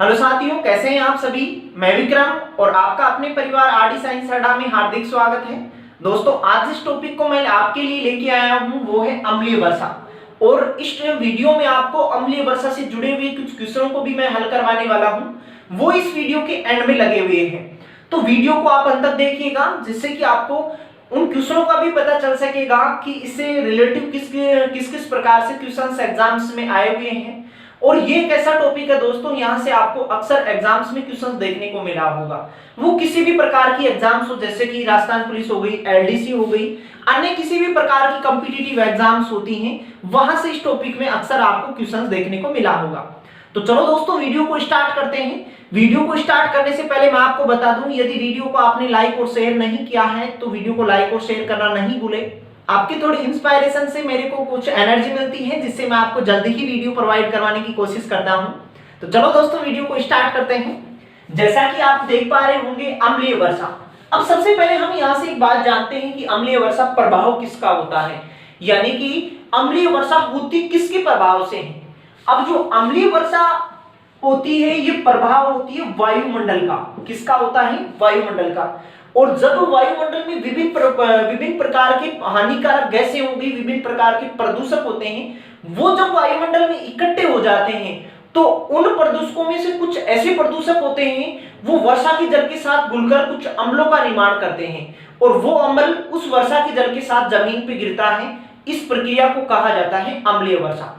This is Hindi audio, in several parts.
हेलो साथियों, कैसे हैं आप सभी। मैं विक्रम और आपका अपने परिवार आरडी साइंस अड्डा में हार्दिक स्वागत है। दोस्तों, आज जिस टॉपिक को मैं आपके लिए लेके आया हूं वो है अम्लीय वर्षा। और इस वीडियो में आपको अम्लीय वर्षा से जुड़े हुए कुछ क्वेश्चनों को भी मैं हल करवाने वाला हूं। वो इस वीडियो के एंड में लगे हुए हैं, तो वीडियो को आप अंत तक देखिएगा, जिससे कि आपको उन क्वेश्चनों का भी पता चल सकेगा कि इससे रिलेटिव किस किस प्रकार से क्वेश्चंस एग्जाम्स में आए हुए हैं। और ये एक ऐसा टॉपिक है दोस्तों, यहाँ से आपको अक्सर एग्जाम्स में क्वेश्चंस देखने को मिला होगा। वो किसी भी प्रकार की एग्जाम्स हो, जैसे कि राजस्थान पुलिस हो गई, एलडीसी हो गई, अन्य किसी भी प्रकार की कॉम्पिटिटिव एग्जाम्स होती हैं, वहां से इस टॉपिक में अक्सर आपको क्वेश्चंस देखने को मिला होगा। तो चलो दोस्तों, वीडियो को स्टार्ट करते हैं। वीडियो को स्टार्ट करने से पहले मैं आपको बता दूं, यदि वीडियो को आपने लाइक और शेयर नहीं किया है तो वीडियो को लाइक और शेयर करना नहीं भूले। आपकी थोड़ी इंस्पायरेशन से मेरे को कुछ एनर्जी मिलती है, जिससे मैं आपको जल्दी ही वीडियो प्रोवाइड करवाने की कोशिश करता हूं। तो चलो दोस्तों, वीडियो को स्टार्ट करते हैं। जैसा कि आप देख पा रहे होंगे, अम्लीय वर्षा। अब सबसे पहले हम यहां से एक बात जानते हैं कि अम्लीय वर्षा प्रभाव किसका होता है, यानी कि अम्लीय वर्षा होती किसके प्रभाव से है। अब जो अम्लीय वर्षा होती है, ये प्रभाव होती है वायुमंडल का। किसका होता है? वायुमंडल का। और जब वायुमंडल में विभिन्न प्रकार के हानिकारक गैसें होंगी, विभिन्न प्रकार के प्रदूषक होते हैं, वो जब वायुमंडल में इकट्ठे हो जाते हैं तो उन प्रदूषकों में से कुछ ऐसे प्रदूषक होते हैं, वो वर्षा के जल के साथ घुलकर कुछ अम्लों का निर्माण करते हैं, और वो अम्ल उस वर्षा के जल के साथ जमीन पे गिरता है। इस प्रक्रिया को कहा जाता है अम्लीय वर्षा।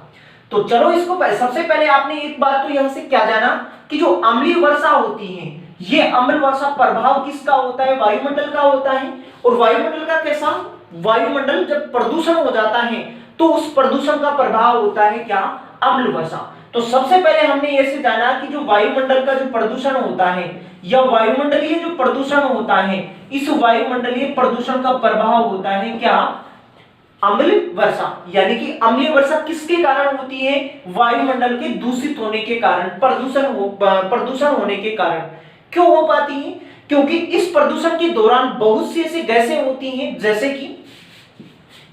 तो चलो, इसको सबसे पहले आपने एक बात तो यहां से क्या जाना कि जो अम्लीय वर्षा होती है, ये अम्ल वर्षा प्रभाव किसका होता है? वायुमंडल का होता है। और वायुमंडल का कैसा? वायुमंडल जब प्रदूषण हो जाता है तो उस प्रदूषण का प्रभाव होता है क्या? अम्ल वर्षा। तो सबसे पहले हमने ये से जाना कि जो वायुमंडल का जो प्रदूषण होता है या वायुमंडलीय जो प्रदूषण होता है, इस वायुमंडलीय प्रदूषण का प्रभाव होता है क्या? अम्ल वर्षा। यानी कि अम्लीय वर्षा किसके कारण होती है? वायुमंडल के दूषित होने के कारण, प्रदूषण होने के कारण। क्यों हो पाती है? क्योंकि इस प्रदूषण के दौरान बहुत सी ऐसी गैसें होती हैं, जैसे कि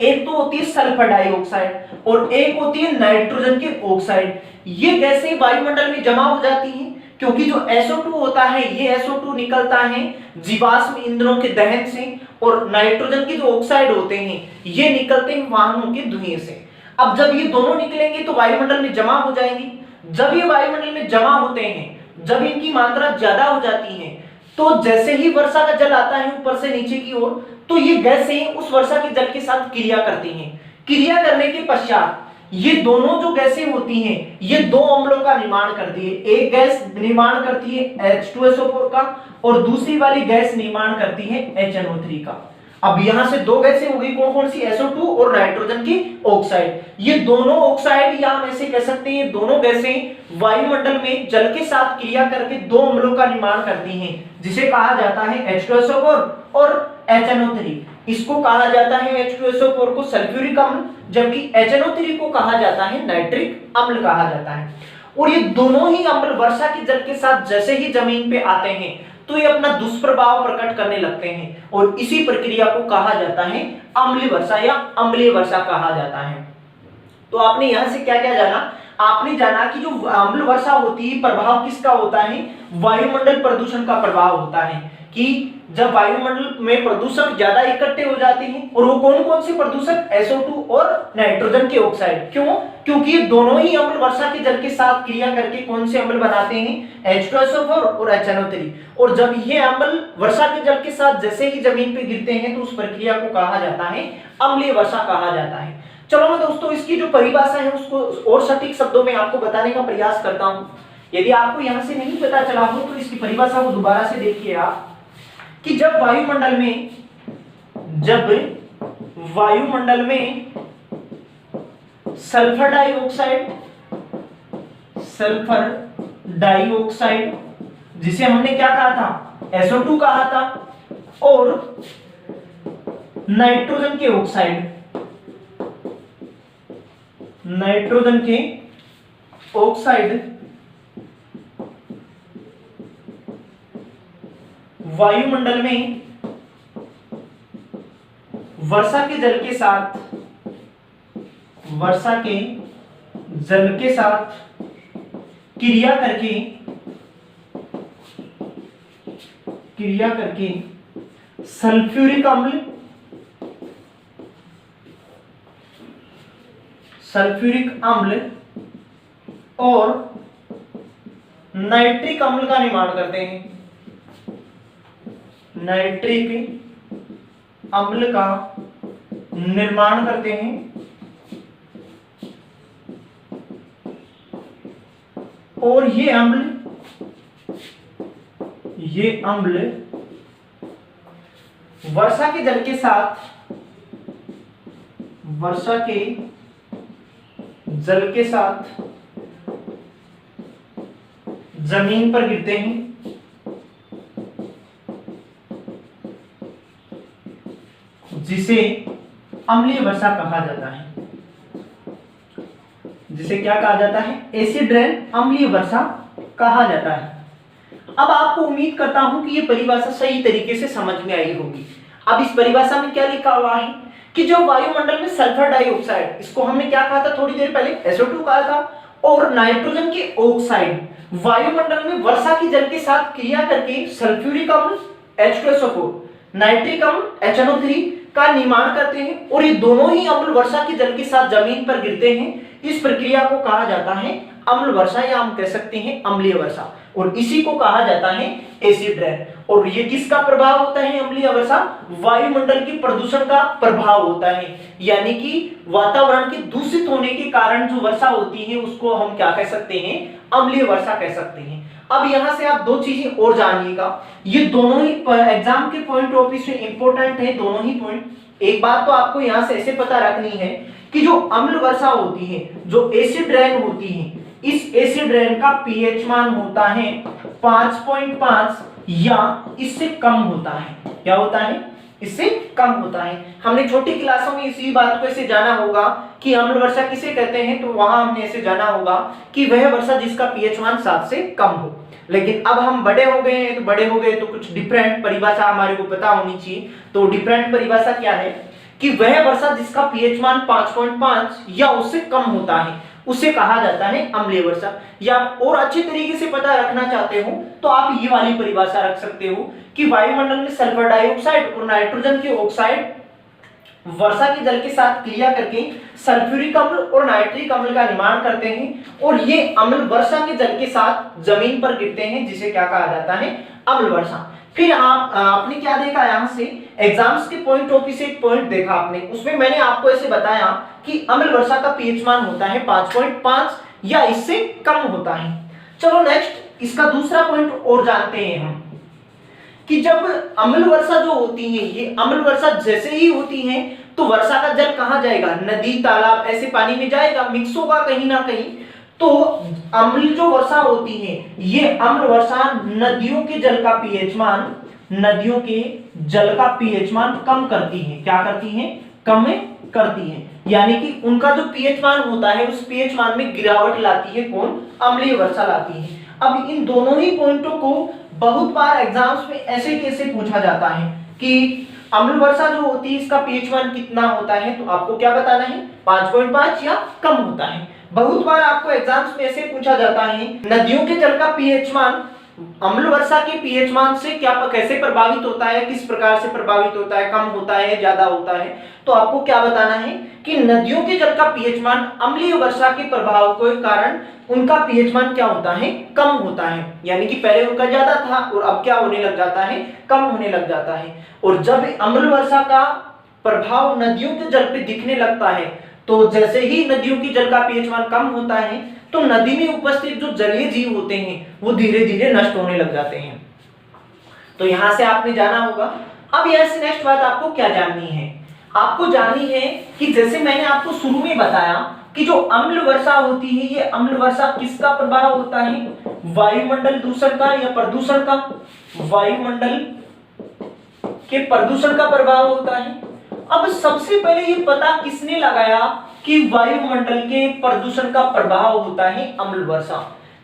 एक तो होती है सल्फर डाइऑक्साइड और एक होती है नाइट्रोजन के ऑक्साइड। ये गैसें वायुमंडल में जमा हो जाती हैं, क्योंकि जो SO2 होता है, ये SO2 निकलता है जीवाश्म ईंधनों के दहन से, और नाइट्रोजन के जो ऑक्साइड होते हैं ये निकलते हैं वाहनों के धुएं से। अब जब ये दोनों निकलेंगे तो वायुमंडल में जमा हो जाएंगे। जब ये वायुमंडल में जमा होते हैं, जब इनकी मात्रा ज्यादा हो जाती है, तो जैसे ही वर्षा का जल आता है ऊपर से नीचे की ओर, तो ये गैसें उस वर्षा के जल के साथ क्रिया करती हैं। क्रिया करने के पश्चात ये दोनों जो गैसें होती हैं, ये दो अम्लों का निर्माण करती है। एक गैस निर्माण करती है H2SO4 का, और दूसरी वाली गैस निर्माण करती है HNO3 का। अब यहां से दो गैसें हो गई, कौन कौन सी? SO2 और नाइट्रोजन की ऑक्साइड। ये दोनों ऑक्साइड, या हम ऐसे कह सकते हैं, दोनों गैसें वायुमंडल में जल के साथ क्रिया करके दो अम्लों का निर्माण करती हैं, जिसे कहा जाता है H2SO4 और HNO3। इसको कहा जाता है H2SO4 को सल्फ्यूरिक अम्ल, जबकि HNO3 को कहा जाता है नाइट्रिक अम्ल कहा जाता है। और ये दोनों ही अम्ल वर्षा के जल के साथ जैसे ही जमीन पे आते हैं तो ये अपना दुष्प्रभाव प्रकट करने लगते हैं, और इसी प्रक्रिया को कहा जाता है अम्लीय वर्षा या अम्लीय वर्षा कहा जाता है। तो आपने यहां से क्या क्या जाना? आपने जाना कि जो अम्ल वर्षा होती है, प्रभाव किसका होता है? वायुमंडल प्रदूषण का प्रभाव होता है। कि जब वायुमंडल में प्रदूषक ज्यादा इकट्ठे हो जाते हैं, और वो कौन कौन से प्रदूषक? SO2 और नाइट्रोजन के ऑक्साइड। क्यों? क्योंकि ये दोनों ही अम्ल वर्षा के जल के साथ क्रिया करके कौन से अम्ल बनाते हैं? H2SO4 और HNO3। और जब ये अम्ल वर्षा के जल के साथ जैसे ही जमीन पे गिरते हैं तो उस प्रक्रिया को कहा जाता है अम्लीय वर्षा कहा जाता है। चलो मैं दोस्तों इसकी जो परिभाषा है उसको और सटीक शब्दों में आपको बताने का प्रयास करता हूं। यदि आपको यहां से नहीं पता चला हो तो इसकी परिभाषा को दोबारा से देखिए आप, कि जब वायुमंडल में सल्फर डाइऑक्साइड, जिसे हमने क्या कहा था? SO2 कहा था, और नाइट्रोजन के ऑक्साइड वायुमंडल में वर्षा के जल के साथ क्रिया करके क्रिया करके सल्फ्यूरिक अम्ल, सल्फ्यूरिक अम्ल और नाइट्रिक अम्ल का निर्माण करते हैं। नाइट्रिक अम्ल का निर्माण करते हैं और ये अम्ल वर्षा के जल के साथ, वर्षा के जल के साथ जमीन पर गिरते हैं, जिसे अम्लीय वर्षा कहा जाता है। जिसे क्या कहा जाता है? एसिड रेन, अम्लीय वर्षा कहा जाता है। अब आपको उम्मीद करता हूं कि ये परिभाषा सही तरीके से समझ में आई होगी। अब इस परिभाषा में क्या लिखा हुआ है कि जो वायुमंडल में सल्फर डाइऑक्साइड, इसको हमने क्या कहा था थोड़ी देर पहले? SO2 कहा था, और नाइट्रोजन के ऑक्साइड वायुमंडल में वर्षा की जल के साथ क्रिया करके सल्फ्यूरिक अम्ल H2SO4, नाइट्रिक अम्ल HNO3 का निर्माण करते हैं, और ये दोनों ही अम्ल वर्षा के जल के साथ जमीन पर गिरते हैं। इस प्रक्रिया को कहा जाता है अम्ल वर्षा, या हम कह सकते हैं अम्लीय वर्षा, और इसी को कहा जाता है एसिड रेन। और ये किसका प्रभाव होता है? अम्लीय वर्षा वायुमंडल के प्रदूषण का प्रभाव होता है, यानी कि वातावरण के दूषित होने के कारण जो वर्षा होती है उसको हम क्या कह सकते हैं? अम्लीय वर्षा कह सकते हैं। अब यहां से आप दो चीजें और जानिएगा, ये दोनों ही एग्जाम के पॉइंट ऑफ व्यू से इंपॉर्टेंट है, दोनों ही पॉइंट। एक बात तो आपको यहां से ऐसे पता रखनी है कि जो अम्ल वर्षा होती है, जो एसिड रेन होती है, इस एसिड रेन का पीएच मान होता है 5.5 या इससे कम होता है। क्या होता है? इससे कम होता है। हमने छोटी क्लासों में इसी बात को ऐसे जाना होगा कि अम्ल वर्षा किसे कहते हैं, तो वहां हमने ऐसे जाना होगा कि वह वर्षा जिसका पीएच मान 7 से कम हो। लेकिन अब हम बड़े हो गए हैं, तो कुछ डिफरेंट परिभाषा हमारे को पता होनी चाहिए। तो डिफरेंट परिभाषा क्या है कि वह वर्षा जिसका पीएच मान 5.5 या उससे कम होता है उसे कहा जाता है अम्लीय वर्षा। या और अच्छे तरीके से पता रखना चाहते हो तो आप ये वाली परिभाषा रख सकते हो कि वायुमंडल में सल्फर डाइऑक्साइड और नाइट्रोजन के ऑक्साइड वर्षा के जल के साथ क्रिया करके सल्फ्यूरिक अम्ल और नाइट्रिक अम्ल का निर्माण करते हैं, और ये अम्ल वर्षा के जल के साथ जमीन पर गिरते हैं, जिसे क्या कहा जाता है? अम्ल वर्षा। फिर आपने क्या देखा यहां से? एग्जाम्स के पॉइंट ऑफ व्यू से एक पॉइंट देखा आपने, उसमें मैंने आपको ऐसे बताया कि अम्ल वर्षा का पीएच मान होता है 5.5 या इससे कम होता है। चलो नेक्स्ट इसका दूसरा पॉइंट और जानते हैं हम कि जब अम्ल वर्षा जो होती है, ये अम्ल वर्षा जैसे ही होती है तो वर्षा का जल कहाँ जाएगा? नदी, तालाब, ऐसे पानी में जाएगा, मिक्स होगा कहीं ना कहीं। तो अम्ल जो वर्षा होती है, ये अम्ल वर्षा नदियों के जल का पीएच मान, नदियों के जल का पीएच मान कम करती है। क्या करती है? कम करती है, यानी कि उनका जो पीएच मान होता है उस पीएच मान में गिरावट लाती है। कौन? अम्लीय वर्षा लाती है। अब इन दोनों ही पॉइंटों को बहुत बार एग्जाम्स में ऐसे कैसे पूछा जाता है कि अम्ल वर्षा जो होती है इसका पीएच मान कितना होता है, तो आपको क्या बताना है? 5.5 या कम होता है। बहुत बार आपको एग्जाम्स में ऐसे पूछा जाता है नदियों के जल का पीएच मान अम्ल वर्षा के पीएच मान से क्या कैसे प्रभावित होता है, किस प्रकार से प्रभावित होता है, कम होता है, ज्यादा होता है। तो आपको क्या बताना है कि नदियों के जल का पीएच मान अम्लीय वर्षा के प्रभाव के कारण उनका पीएच मान क्या होता है? कम होता है, यानी कि पहले उनका ज्यादा था और अब क्या होने लग जाता है? कम होने लग जाता है। और जब अम्ल वर्षा का प्रभाव नदियों के जल पे दिखने लगता है, तो जैसे ही नदियों की जल का पीएच मान कम होता है तो नदी में उपस्थित जो जलीय जीव होते हैं वो धीरे धीरे नष्ट होने लग जाते हैं। तो यहां से आपने जाना होगा। अब यहां से नेक्स्ट बात आपको क्या जाननी है? आपको जाननी है कि जैसे मैंने आपको शुरू में बताया कि जो अम्ल वर्षा होती है, ये अम्ल वर्षा किसका प्रभाव होता है? वायुमंडल दूषण का या प्रदूषण का? वायुमंडल के प्रदूषण का प्रभाव होता है। अब सबसे पहले ये पता किसने लगाया कि वायुमंडल के प्रदूषण का प्रभाव होता है अम्ल वर्षा?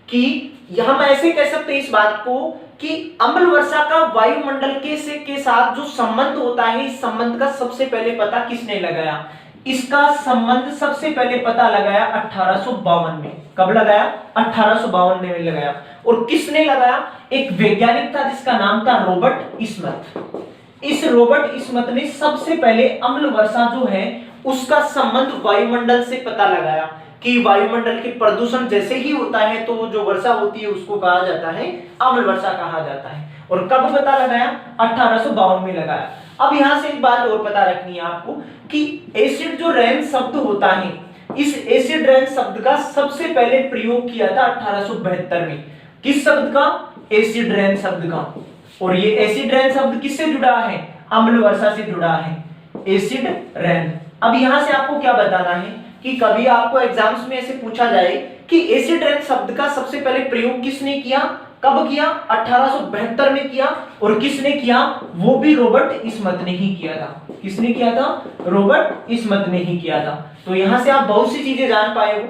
कि हम ऐसे कह सकते हैं इस बात को कि अम्ल वर्षा का वायुमंडल के साथ जो संबंध होता है, इस संबंध का सबसे पहले पता किसने लगाया? इसका संबंध सबसे पहले पता लगाया 1852 में। कब लगाया? 1852 में लगाया। और किसने लगाया? एक वैज्ञानिक था जिसका नाम था रॉबर्ट स्मिथ। इस रॉबर्ट स्मिथ ने सबसे पहले अम्ल वर्षा जो है उसका संबंध वायुमंडल से पता लगाया कि वायुमंडल के प्रदूषण जैसे ही होता है तो जो वर्षा होती है उसको कहा जाता है अम्ल वर्षा कहा जाता है। और कब पता लगाया? 1852 में लगाया। अब यहां से एक बात और पता रखनी है आपको कि एसिड जो रेन शब्द होता है, इस एसिड रेन शब्द का सबसे पहले प्रयोग किया था 1872 में। किस शब्द का? एसिड रेन शब्द का। और ये एसिड रेन शब्द किससे जुड़ा है? अम्ल वर्षा से जुड़ा है, एसिड रेन। अब यहां से आपको क्या बताना है कि कभी आपको एग्जाम्स में ऐसे पूछा जाए कि एसिड रेन शब्द का सबसे पहले प्रयोग किसने किया, कब किया? 1872 में किया। और किसने किया? वो भी रॉबर्ट स्मिथ ने ही किया था। किसने किया था? रॉबर्ट स्मिथ ने ही किया था। तो यहां से आप बहुत सी चीजें जान पाए हो।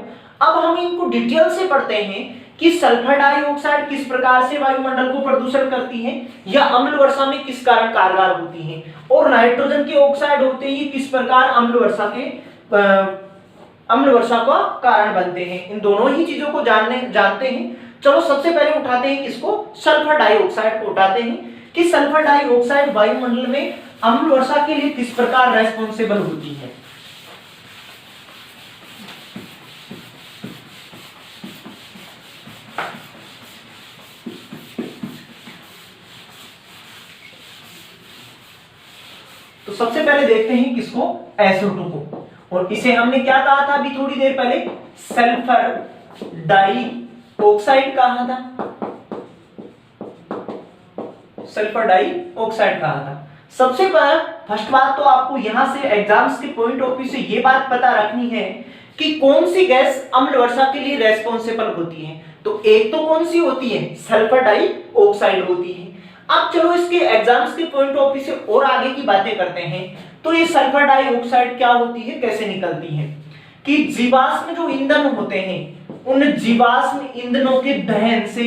अब हम इनको डिटेल से पढ़ते हैं कि सल्फर डाइऑक्साइड किस प्रकार से वायुमंडल को प्रदूषण करती है या अम्ल वर्षा में किस कारण कारगर होती है, और नाइट्रोजन के ऑक्साइड होते हैं किस प्रकार अम्ल वर्षा का कारण बनते हैं। इन दोनों ही चीजों को जानते हैं। चलो सबसे पहले उठाते हैं किसको? सल्फर डाइऑक्साइड को उठाते हैं कि सल्फर डाइऑक्साइड वायुमंडल में अम्ल वर्षा के लिए किस प्रकार रेस्पॉन्सिबल होती है। तो सबसे पहले देखते हैं किसको? SO2 को। और इसे हमने क्या कहा था अभी थोड़ी देर पहले? सल्फर डाइऑक्साइड कहा था, सल्फर डाइऑक्साइड कहा था। सबसे फर्स्ट बात तो आपको यहां से एग्जाम्स के पॉइंट ऑफ व्यू से ये बात पता रखनी है कि कौन सी गैस अम्ल वर्षा के लिए रेस्पॉन्सिबल होती है। तो एक तो कौन सी होती है? सल्फर डाइऑक्साइड होती है। अब चलो इसके एग्जाम्स के पॉइंट ऑफ व्यू से और आगे की बातें करते हैं। तो ये सल्फर डाइऑक्साइड क्या होती है, कैसे निकलती है? कि जीवाश्म जो ईंधन होते हैं उन जीवाश्म ईंधनों के दहन से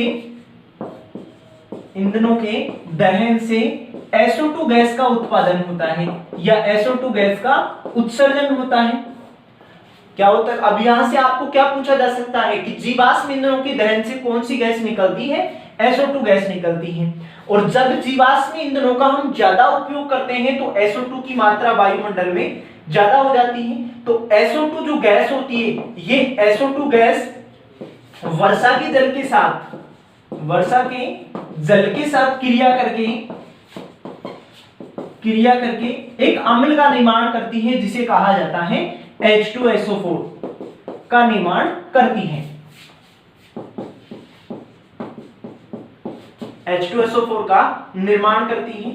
SO2 गैस का उत्पादन होता है या SO2 गैस का उत्सर्जन होता है। क्या होता है? अब यहां से आपको क्या पूछा जा सकता है कि जीवाश्म ईंधनों के दहन से कौन सी गैस निकलती है? SO2 गैस निकलती है। और जब जीवाश्म ईंधनों का हम ज्यादा उपयोग करते हैं तो SO2 की मात्रा वायुमंडल में ज्यादा हो जाती है। तो SO2 जो गैस होती है, ये SO2 गैस वर्षा के जल के साथ क्रिया करके एक अम्ल का निर्माण करती है जिसे कहा जाता है H2SO4 का निर्माण करती है। H2SO4 का निर्माण करती है।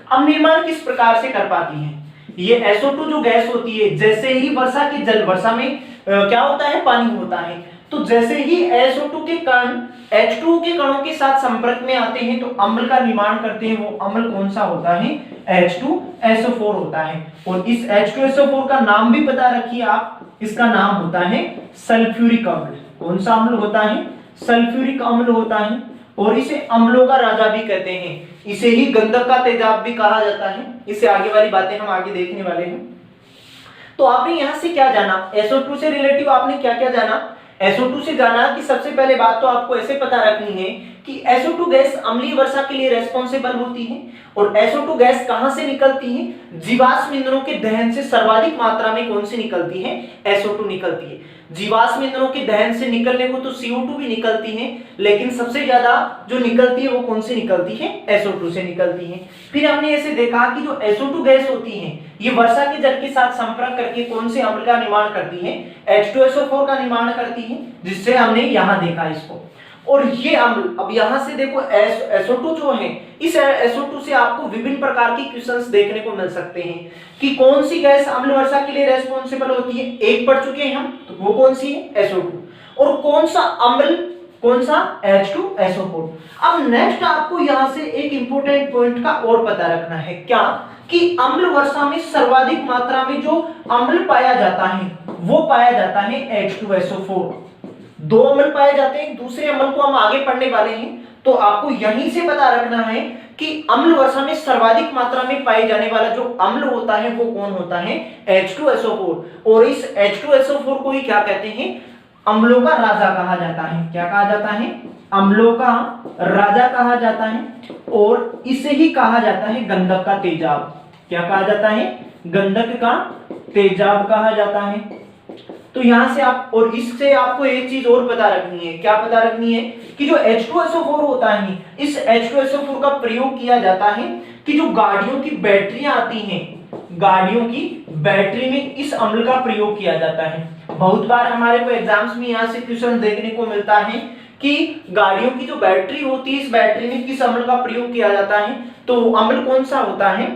अब निर्माण किस प्रकार से कर पाती है? ये SO2 जो गैस होती है, जैसे ही वर्षा में क्या होता है? पानी होता है। तो जैसे ही SO2 के कण H2O के कणों के साथ संपर्क में आते हैं तो अम्ल का निर्माण करते हैं। वो अम्ल कौन सा होता है? H2SO4 होता है। और इस H2SO4 का नाम भी पता रखिए आप, इसका नाम होता है सल्फ्यूरिक अम्ल। कौन सा अम्ल होता है? सल्फ्यूरिक अम्ल होता है। और इसे अम्लों का राजा भी कहते हैं, इसे ही गंधक का तेजाब भी कहा जाता है। इससे आगे वाली बातें हम आगे देखने वाले हैं। तो आपने यहां से क्या जाना? SO2 से रिलेटिव आपने क्या क्या जाना? SO2 से जाना कि सबसे पहले बात तो आपको ऐसे पता रखनी है कि SO2 गैस अम्लीय वर्षा के लिए रेस्पॉन्सिबल होती है। और SO2 गैस कहां से निकलती है? जीवाश्म ईंधनों के दहन से सर्वाधिक मात्रा में कौन सी निकलती है? SO2 निकलती है। जीवाश्म ईंधनों के दहन से निकलने को तो CO2 भी निकलती है, लेकिन सबसे ज्यादा जो निकलती है वो कौन सी निकलती है? SO2 से निकलती है। फिर हमने ऐसे देखा कि जो SO2 गैस होती है ये वर्षा के जल के साथ संपर्क करके कौन से अम्ल का निर्माण करती है? H2SO4 का निर्माण करती है, जिससे हमने यहां देखा इसको। और ये अम्ल, अब यहां से देखो SO2 जो है, इस SO2 से आपको विभिन्न प्रकार की क्वेश्चंस देखने को मिल सकते हैं कि कौन सी गैस अम्ल वर्षा के लिए रेस्पॉन्सिबल होती है। एक पढ़ चुके हैं हम, तो वो कौन सी है? SO2। और कौन सा अम्ल? कौन सा? H2SO4। अब नेक्स्ट आपको यहां से एक इंपॉर्टेंट पॉइंट का और पता रखना है, क्या कि अम्ल वर्षा में सर्वाधिक मात्रा में जो अम्ल पाया जाता है वो पाया जाता है H2SO4। दो अम्ल पाए जाते हैं, दूसरे अम्ल को हम आगे पढ़ने वाले हैं। तो आपको यहीं से पता रखना है कि अम्ल वर्षा में सर्वाधिक मात्रा में पाए जाने वाला जो अम्ल होता है वो कौन होता है? H2SO4। और इस H2SO4 को ही क्या कहते हैं? अम्लों का राजा कहा जाता है। क्या कहा जाता है? अम्लों का राजा कहा जाता है। और इसे ही कहा जाता है गंधक का तेजाब। क्या कहा जाता है? गंधक का तेजाब कहा जाता है। तो यहां से आप, और इससे आपको एक चीज और पता रखनी है। क्या पता रखनी है? कि जो H2SO4 होता है, इस H2SO4 का प्रयोग किया जाता है कि जो गाड़ियों की बैटरियां आती हैं, गाड़ियों की बैटरी में इस अम्ल का प्रयोग किया जाता है। बहुत बार हमारे को एग्जाम्स में यहाँ से क्वेश्चन देखने को मिलता है कि गाड़ियों की जो बैटरी होती है, इस बैटरी में किस अम्ल का प्रयोग किया जाता है। तो अम्ल कौन सा होता है?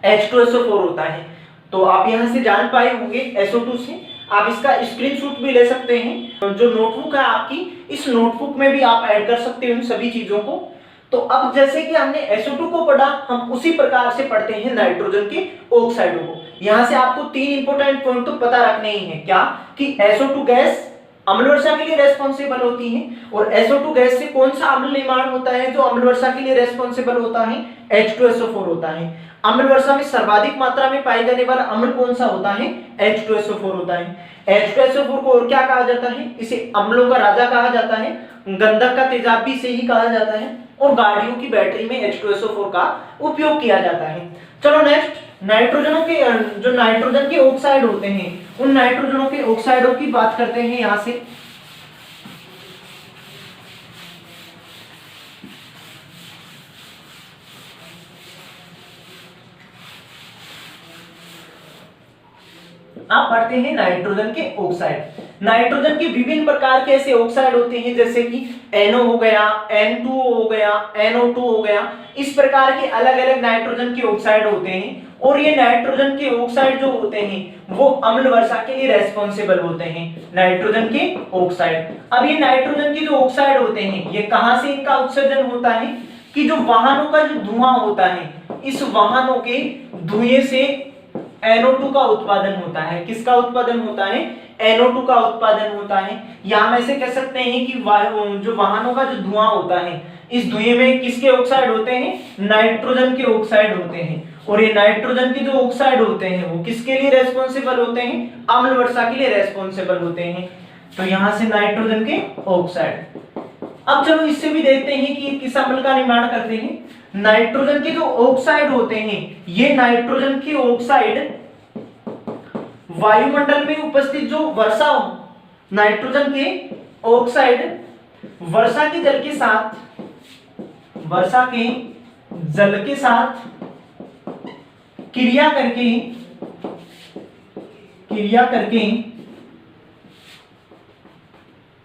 H2SO4 होता है। तो आप यहां से जान पाए होंगे SO2 से। आप इसका स्क्रीनशॉट भी ले सकते हैं। जो नोटबुक है आपकी, इस नोटबुक में भी आप ऐड कर सकते हैं उन सभी चीजों को। तो अब जैसे कि हमने SO2 को पढ़ा, हम उसी प्रकार से पढ़ते हैं नाइट्रोजन के ऑक्साइडों को। यहां से आपको 3 इंपॉर्टेंट पॉइंट तो पता रखने ही है। क्या? कि SO2 गैस अम्ल वर्षा के लिए रेस्पॉन्सिबल होती है, और SO2 गैस से कौन सा अम्ल निर्माण होता है जो अम्ल वर्षा के लिए रेस्पॉन्सिबल होता है? H2SO4 होता है। अम्ल वर्षा में सर्वाधिक मात्रा में पाए जाने वाला अम्ल कौन सा होता है? H2SO4 होता है। H2SO4 को और क्या कहा जाता है? इसे अम्लों का राजा कहा जाता है, गंधक का तेजाब भी से ही कहा जाता है, और गाड़ियों की बैटरी में H2SO4 का उपयोग किया जाता है। चलो नेक्स्ट, नाइट्रोजनों के जो नाइट्रोजन के ऑक्साइड होते हैं, उन नाइट्रोजनों के ऑक्साइडों की बात करते हैं। यहां से आप पढ़ते हैं नाइट्रोजन के ऑक्साइड। नाइट्रोजन के विभिन्न प्रकार के ऐसे ऑक्साइड होते हैं, जैसे कि NO हो गया, N2 हो गया, NO2 हो गया। इस प्रकार के अलग अलग नाइट्रोजन के ऑक्साइड होते हैं, और ये नाइट्रोजन के ऑक्साइड जो होते हैं वो अम्ल वर्षा के लिए रेस्पॉन्सिबल होते हैं। नाइट्रोजन के ऑक्साइड, अब ये नाइट्रोजन के जो ऑक्साइड होते हैं, ये कहां से इनका उत्सर्जन होता है? कि जो वाहनों का जो धुआं होता है, इस वाहनों के धुएं से NO2 का उत्पादन होता है। किसका उत्पादन होता है? NO2 का उत्पादन होता है। या हम ऐसे कह सकते हैं कि जो वाहनों का जो धुआं होता है, इस धुएं में किसके ऑक्साइड होते हैं? नाइट्रोजन के ऑक्साइड होते हैं। और ये नाइट्रोजन के जो ऑक्साइड होते हैं वो किसके लिए रेस्पॉन्सिबल होते हैं? अम्ल वर्षा के लिए रेस्पॉन्सिबल होते हैं। तो यहां से नाइट्रोजन के ऑक्साइड। अब चलो इससे भी देखते हैं कि किस अम्ल का निर्माण करते हैं। नाइट्रोजन के जो ऑक्साइड होते हैं, ये नाइट्रोजन के ऑक्साइड वायुमंडल में उपस्थित जो वर्षा, नाइट्रोजन के ऑक्साइड वर्षा के जल के साथ, वर्षा के जल के साथ क्रिया करके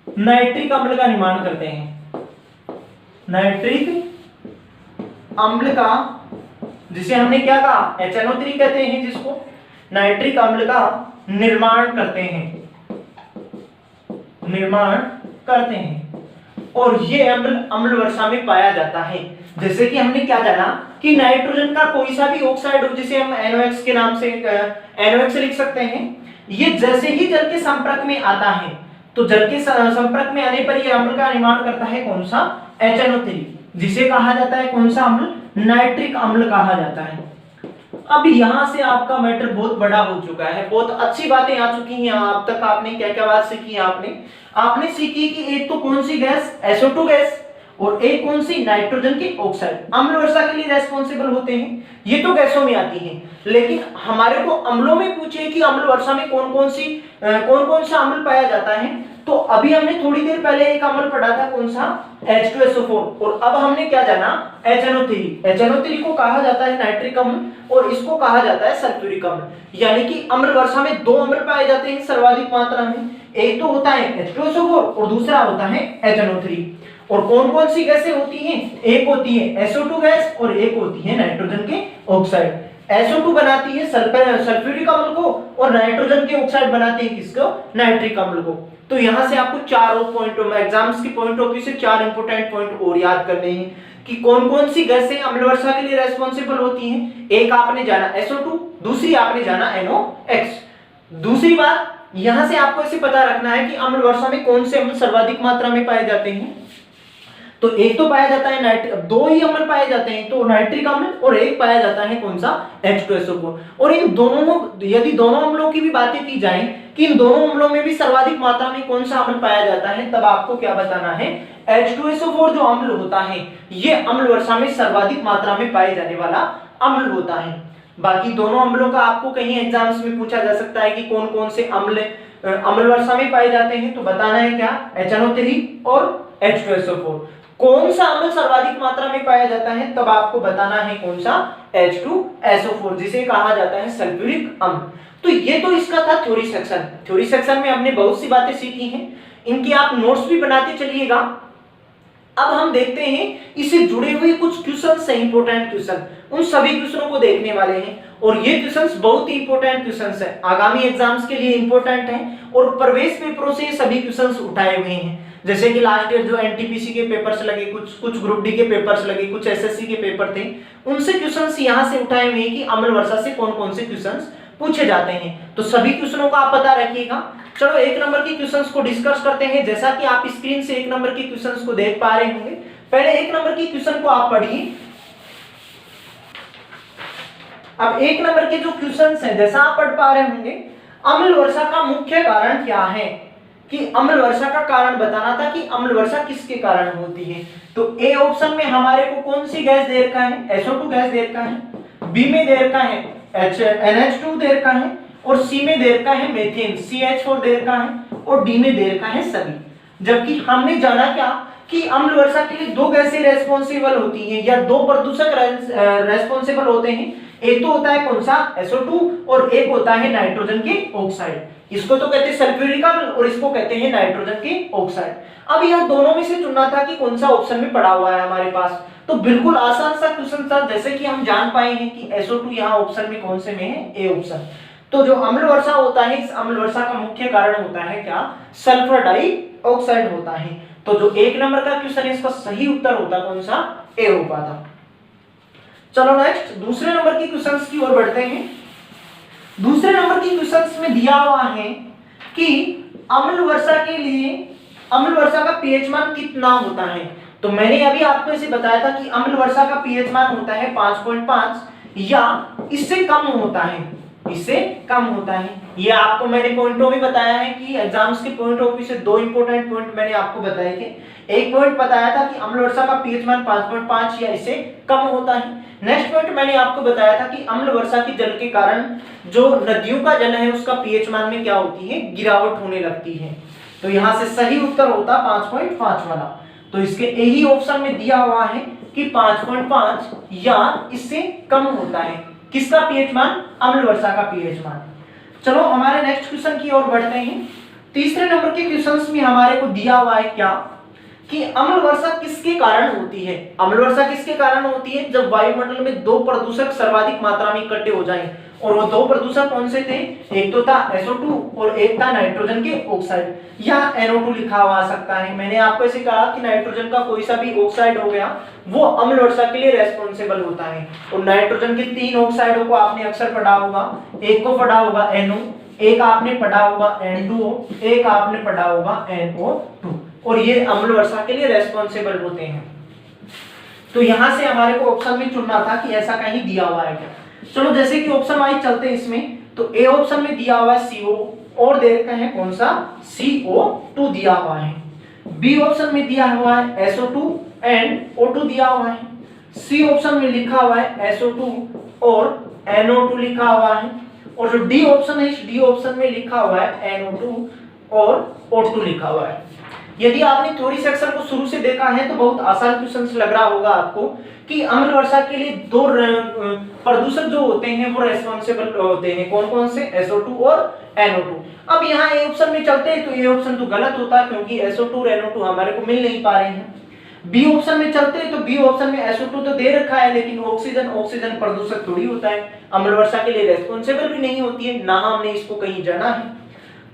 नाइट्रिक अम्ल का निर्माण करते हैं। नाइट्रिक अम्ल का, जिसे हमने क्या कहा? HNO3 कहते हैं, जिसको नाइट्रिक अम्ल का निर्माण करते हैं। और ये अम्ल वर्षा में पाया जाता है। जैसे कि हमने क्या जाना कि नाइट्रोजन का कोई सा भी ऑक्साइड हो, जिसे हम NOx के नाम से NOx लिख सकते हैं, ये जैसे ही जल के संपर्क में आता है, तो जल के संपर्क में आने पर ये अम्ल का निर्माण करता है कौन सा? HNO3, जिसे कहा जाता है कौन सा अम्ल? नाइट्रिक अम्ल कहा जाता है। अब यहां से आपका मैटर बहुत बड़ा हो चुका है, बहुत अच्छी बातें आ चुकी हैं। अब तक आपने क्या क्या बात सीखी? आपने सीखी कि एक तो कौन सी गैस? SO2 गैस, और एक कौन सी? नाइट्रोजन के ऑक्साइड अम्ल वर्षा के लिए रेस्पॉन्सिबल होते हैं। ये तो गैसों में आती हैं, लेकिन हमारे को अम्लों में पूछे कि अम्ल वर्षा में कौन कौन सा अम्ल पाया जाता है। तो अभी हमने थोड़ी देर पहले एक अम्ल पढ़ा था, कौन सा? H2SO4। और अब हमने क्या जाना? HNO3। HNO3 को कहा जाता है नाइट्रिक अम्ल, और इसको कहा जाता है सल्फ्यूरिक अम्ल। यानी कि अम्ल वर्षा में दो अम्ल पाए जाते हैं सर्वाधिक मात्रा में। एक तो होता है H2SO4 और दूसरा होता है HNO3। और कौन कौन सी गैसें होती हैं? एक होती है SO2 गैस और एक होती है नाइट्रोजन के ऑक्साइड। SO2 बनाती है सल्फ्यूरिक अम्ल को, और नाइट्रोजन के ऑक्साइड बनाती है किसको? नाइट्रिक अम्ल को। तो यहां से आपको चारों पॉइंटों में, एग्जाम्स के पॉइंट ऑफ व्यू से 4 इंपॉर्टेंट पॉइंट और याद करने हैं कि कौन कौन सी गैसें अम्ल वर्षा के लिए रेस्पॉन्सिबल होती हैं। एक आपने जाना SO2, दूसरी आपने जाना NOx। दूसरी बात यहां से आपको इसे पता रखना है कि अम्ल वर्षा में कौन से अम्ल सर्वाधिक मात्रा में पाए जाते हैं। तो एक तो पाया जाता है नाइट्रिक, दो ही अम्ल पाए जाते हैं, तो नाइट्रिक अम्ल, और एक पाया जाता है कौन सा, H2SO4। और इन दोनों, यदि दोनों अम्लों की भी बातें की जाए कि इन दोनों अम्लों में भी सर्वाधिक मात्रा में कौन सा अम्ल पाया जाता है, तब आपको क्या बताना है, H2SO4 जो अम्ल होता है ये अम्ल वर्षा में सर्वाधिक मात्रा में पाए जाने वाला अम्ल होता है। बाकी दोनों अम्लों का आपको कहीं एग्जाम्स में पूछा जा सकता है कि कौन कौन से अम्ल वर्षा में पाए जाते हैं, तो बताना है क्या, HNO3 और H2SO4। कौन सा अम्ल सर्वाधिक मात्रा में पाया जाता है, तब आपको बताना है कौन सा, H2SO4, जिसे कहा जाता है सल्फ्यूरिक अम्ल। तो ये तो इसका था थ्योरी सेक्शन। थ्योरी सेक्शन में हमने बहुत सी बातें सीखी हैं, इनकी आप नोट्स भी बनाते चलिएगा। अब हम देखते हैं इससे जुड़े हुए कुछ क्वेश्चंस हैं, इंपॉर्टेंट क्वेश्चन, उन सभी क्वेश्चनों को देखने वाले हैं। और ये क्वेश्चंस बहुत ही इंपॉर्टेंट क्वेश्चंस हैं, आगामी एग्जाम्स के लिए इंपॉर्टेंट हैं, और प्रवेश पेपरों से सभी क्वेश्चंस उठाए हुए हैं। जैसे कि लास्ट ईयर जो एनटीपीसी के पेपर्स लगे, कुछ ग्रुप डी के पेपर्स लगे, कुछ एसएससी के पेपर थे, उनसे क्वेश्चंस यहाँ से उठाए हुए हैं कि अम्ल वर्षा से कौन कौन से क्वेश्चंस पूछे जाते हैं। तो सभी क्वेश्चनों का आप पता रखिएगा। चलो एक नंबर के क्वेश्चंस को डिस्कस करते हैं। जैसा कि आप स्क्रीन से एक नंबर के क्वेश्चंस को देख पा रहे होंगे, पहले एक नंबर के क्वेश्चन को आप पढ़िए। अब एक नंबर के जो क्वेश्चंस हैं, जैसा आप पढ़ पा रहे होंगे, अम्ल वर्षा का मुख्य कारण क्या है, कि अम्ल वर्षा का कारण बताना था कि अम्ल वर्षा किसके कारण होती है। तो ए ऑप्शन में हमारे को कौन सी गैस दे रखा है, SO2 गैस दे रखा है, बी में दे रखा है NH2 दे रखा है, और सी में दे रखा है मीथेन CH4 दे रखा है, और डी में दे रखा है सभी। जबकि हमने जाना क्या कि अम्ल वर्षा के लिए दो गैसें रेस्पॉन्सिबल होती हैं, या दो प्रदूषक रेस्पॉन्सिबल होते हैं। एक तो होता है कौन सा, SO2, और एक होता है नाइट्रोजन के ऑक्साइड। इसको तो कहते हैं सल्फ्यूरिक अम्ल, और इसको कहते हैं नाइट्रोजन के ऑक्साइड। अब यह दोनों में से चुनना था कि कौन सा ऑप्शन में पड़ा हुआ है हमारे पास। तो बिल्कुल आसान सा क्वेश्चन था, जैसे कि हम जान पाए हैं कि SO2 यहाँ ऑप्शन में कौन से में है, ए ऑप्शन। तो जो अम्ल वर्षा होता है, इस अम्ल वर्षा का मुख्य कारण होता है क्या, सल्फर डाइऑक्साइड होता है। तो जो एक नंबर का क्वेश्चन है, इसका सही उत्तर होता कौन सा, ए हो पाता। चलो नेक्स्ट दूसरे नंबर की क्वेश्चंस की ओर बढ़ते हैं। दूसरे नंबर की क्वेश्चंस में दिया हुआ है कि अम्ल वर्षा के लिए अम्ल वर्षा का पीएच मान कितना होता है। तो मैंने अभी आपको इसे बताया था कि अम्ल वर्षा का पीएच मान होता है 5.5 या इससे कम होता है, इससे कम होता है। ये आपको मैंने पॉइंटों में बताया है कि एग्जाम्स के पॉइंट ऑफ व्यू से दो इंपॉर्टेंट पॉइंट मैंने आपको बताए थे। एक पॉइंट बताया था कि अम्ल वर्षा का पीएच मान 5.5 या इससे कम होता है। नेक्स्ट पॉइंट मैंने आपको बताया था कि अम्ल वर्षा के जल के कारण जो नदियों का जल है उसका पीएच मान में क्या होती है, गिरावट होने लगती है। तो यहाँ से सही उत्तर होता 5.5 वाला। तो इसके यही ऑप्शन में दिया हुआ है कि 5.5 या इससे कम होता है किसका पीएच मान, अम्ल वर्षा का पीएच मान। चलो हमारे नेक्स्ट क्वेश्चन की ओर बढ़ते हैं। तीसरे नंबर के क्वेश्चंस में हमारे को दिया हुआ है क्या, कि अम्ल वर्षा किसके कारण होती है। अम्ल वर्षा किसके कारण होती है, जब वायुमंडल में दो प्रदूषक सर्वाधिक मात्रा में इकट्ठे हो जाएं। और वो दो प्रदूषक कौन से थे, एक तो था SO2 और एक था नाइट्रोजन के ऑक्साइड, या NO2 लिखा हुआ आ सकता है। मैंने आपको ऐसे कहा कि नाइट्रोजन का कोई सा भी ऑक्साइड हो गया वो अम्ल वर्षा के लिए रेस्पॉन्सिबल होता है। और नाइट्रोजन के तीन ऑक्साइडों को आपने अक्सर पढ़ा होगा, एक को पढ़ा होगा NO, एक आपने पढ़ा होगा N2O, एक आपने पढ़ा होगा NO2, और ये अम्ल वर्षा के लिए रेस्पॉन्सिबल होते हैं। तो यहां से हमारे को ऑप्शन में चुनना था कि ऐसा कहीं दिया हुआ है क्या। चलो जैसे कि ऑप्शन वाइज चलते हैं इसमें, तो ए ऑप्शन में दिया हुआ है CO, और दे रखा है कौन सा, CO2 दिया हुआ है। बी ऑप्शन में दिया हुआ है SO2 एंड O2 दिया हुआ है। सी ऑप्शन में लिखा हुआ है SO2 और NO2 लिखा हुआ है। और जो डी ऑप्शन है, इस डी ऑप्शन में लिखा हुआ है NO2 और O2 लिखा हुआ है। यदि आपने थ्योरी सेक्शन को शुरू से देखा है तो बहुत आसान क्वेश्चन लग रहा होगा आपको कि अम्ल वर्षा के लिए दो प्रदूषक जो होते हैं वो रेस्पॉन्सिबल होते हैं, कौन कौन से, SO2 और NO2। अब यहाँ ए ऑप्शन में चलते हैं तो ये ऑप्शन तो गलत होता है क्योंकि SO2 और NO2 हमारे को मिल नहीं पा रहे हैं। बी ऑप्शन में चलते हैं तो बी ऑप्शन में SO2 तो दे रखा है, लेकिन ऑक्सीजन प्रदूषक थोड़ी होता है, अम्ल वर्षा के लिए रेस्पॉन्सिबल भी नहीं होती है, ना हमने इसको कहीं जाना है।